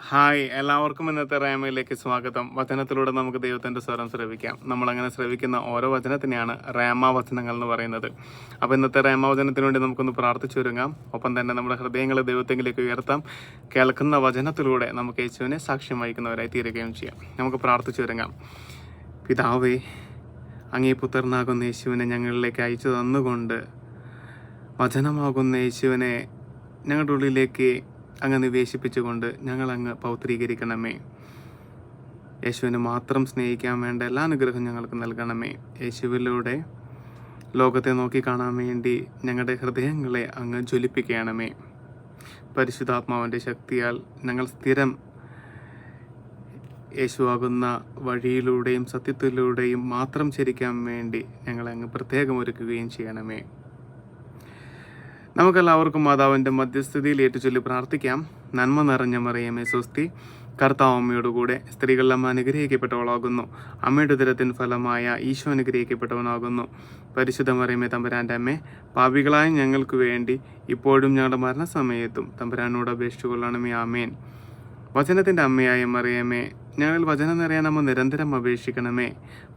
Hi, എല്ലാവർക്കും ഇന്നത്തെ റേമയിലേക്ക് സ്വാഗതം. വചനത്തിലൂടെ നമുക്ക് ദൈവത്തിൻ്റെ സ്വരം ശ്രവിക്കാം. നമ്മളങ്ങനെ ശ്രവിക്കുന്ന ഓരോ വചനത്തിനെയാണ് റേമ വചനങ്ങൾ എന്ന് പറയുന്നത്. അപ്പോൾ ഇന്നത്തെ റേമ വചനത്തിന് വേണ്ടി നമുക്കൊന്ന് പ്രാർത്ഥിച്ചു ഒരുങ്ങാം. ഒപ്പം തന്നെ നമ്മുടെ ഹൃദയങ്ങളെ ദൈവത്തെങ്കിലേക്ക് ഉയർത്താം. കേൾക്കുന്ന വചനത്തിലൂടെ നമുക്ക് യേശുവിനെ സാക്ഷ്യം വഹിക്കുന്നവരായി തീരുകയും ചെയ്യാം. നമുക്ക് പ്രാർത്ഥിച്ചു ഒരുങ്ങാം. പിതാവേ, അങ്ങേ പുത്രനാകുന്ന യേശുവിനെ ഞങ്ങളിലേക്ക് അയച്ചു തന്നുകൊണ്ട് വചനമാകുന്ന യേശുവിനെ ഞങ്ങളുടെ ഉള്ളിലേക്ക് അങ്ങ് നിവേശിപ്പിച്ചുകൊണ്ട് ഞങ്ങളങ്ങ് പൗത്രീകരിക്കണമേ. യേശുവിനെ മാത്രം സ്നേഹിക്കാൻ വേണ്ട എല്ലാ അനുഗ്രഹവും ഞങ്ങൾക്ക് നൽകണമേ. യേശുവിലൂടെ ലോകത്തെ നോക്കി കാണാൻ വേണ്ടി ഞങ്ങളുടെ ഹൃദയങ്ങളെ അങ്ങ് ജ്വലിപ്പിക്കണമേ. പരിശുദ്ധാത്മാവിൻ്റെ ശക്തിയാൽ ഞങ്ങൾ സ്ഥിരം യേശുവാകുന്ന വഴിയിലൂടെയും സത്യത്തിലൂടെയും മാത്രം ചരിക്കാൻ വേണ്ടി ഞങ്ങളെ അങ്ങ് പ്രത്യേകം ഒരുക്കുകയും ചെയ്യണമേ. നമുക്കെല്ലാവർക്കും മാതാവിൻ്റെ മധ്യസ്ഥതയിൽ ഏറ്റുചൊല്ലി പ്രാർത്ഥിക്കാം. നന്മ നിറഞ്ഞ മറിയമേ സ്വസ്തി, കർത്താവ് അമ്മയോടുകൂടെ സ്ത്രീകളെല്ലാം അനുഗ്രഹിക്കപ്പെട്ടവളാകുന്നു. അമ്മയുടെ ഉദരത്തിൻ ഫലമായ ഈശോ അനുഗ്രഹിക്കപ്പെട്ടവനാകുന്നു. പരിശുദ്ധ മറിയമേ തമ്പുരാൻ്റെ അമ്മേ, പാപികളായ ഞങ്ങൾക്ക് വേണ്ടി ഇപ്പോഴും ഞങ്ങളുടെ മരണസമയത്തും തമ്പുരാനോട് അപേക്ഷിച്ചു കൊള്ളണമേ. ആമേൻ. വചനത്തിൻ്റെ അമ്മയായ മറിയമേ, ഞങ്ങളിൽ വചനം നിറയാൻ അമ്മ നിരന്തരം അപേക്ഷിക്കണമേ.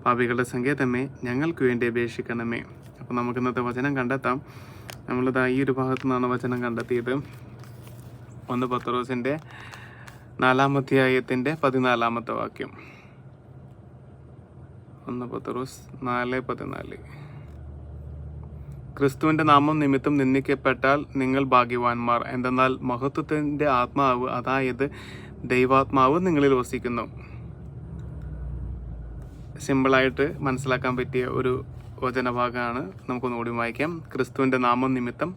പാപികളുടെ സങ്കേതമേ, ഞങ്ങൾക്ക് വേണ്ടി അപേക്ഷിക്കണമേ. അപ്പോൾ നമുക്ക് ഇന്നത്തെ വചനം കണ്ടെത്താം. നമ്മളിതാ ഈ ഒരു ഭാഗത്തു നിന്നാണ് വചനം കണ്ടെത്തിയത്. 1 പത്രോസിൻ്റെ 4-ാം അധ്യായത്തിൻ്റെ 14-ാമത്തെ വാക്യം. 1 പത്രോസ് 4:14. ക്രിസ്തുവിൻ്റെ നാമം നിമിത്തം നിന്ദിക്കപ്പെട്ടാൽ നിങ്ങൾ ഭാഗ്യവാന്മാർ, എന്തെന്നാൽ മഹത്വത്തിൻ്റെ ആത്മാവ്, അതായത് ദൈവാത്മാവ് നിങ്ങളിൽ വസിക്കുന്നു. സിമ്പിളായിട്ട് മനസ്സിലാക്കാൻ പറ്റിയ ഒരു വചനഭാഗമാണ്. നമുക്കൊന്നുകൂടി വായിക്കാം. ക്രിസ്തുവിൻ്റെ നാമം നിമിത്തം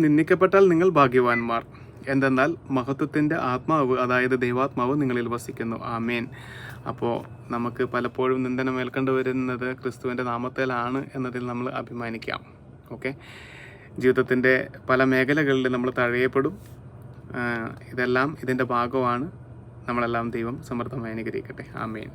നിന്ദിക്കപ്പെട്ടാൽ നിങ്ങൾ ഭാഗ്യവാന്മാർ, എന്തെന്നാൽ മഹത്വത്തിൻ്റെ ആത്മാവ്, അതായത് ദൈവാത്മാവ് നിങ്ങളിൽ വസിക്കുന്നു. ആമേൻ. അപ്പോൾ നമുക്ക് പലപ്പോഴും നിന്ദനം ഏൽക്കേണ്ടി വരുന്നത് ക്രിസ്തുവിൻ്റെ നാമത്തിലാണ് എന്നതിൽ നമ്മൾ അഭിമാനിക്കാം. ഓക്കെ, ജീവിതത്തിൻ്റെ പല മേഖലകളിൽ നമ്മൾ തഴയപ്പെടും. ഇതെല്ലാം ഇതിൻ്റെ ഭാഗമാണ്. നമ്മളെല്ലാം ദൈവം സമൃദ്ധമായി അനുഗ്രഹിക്കട്ടെ. ആമേൻ.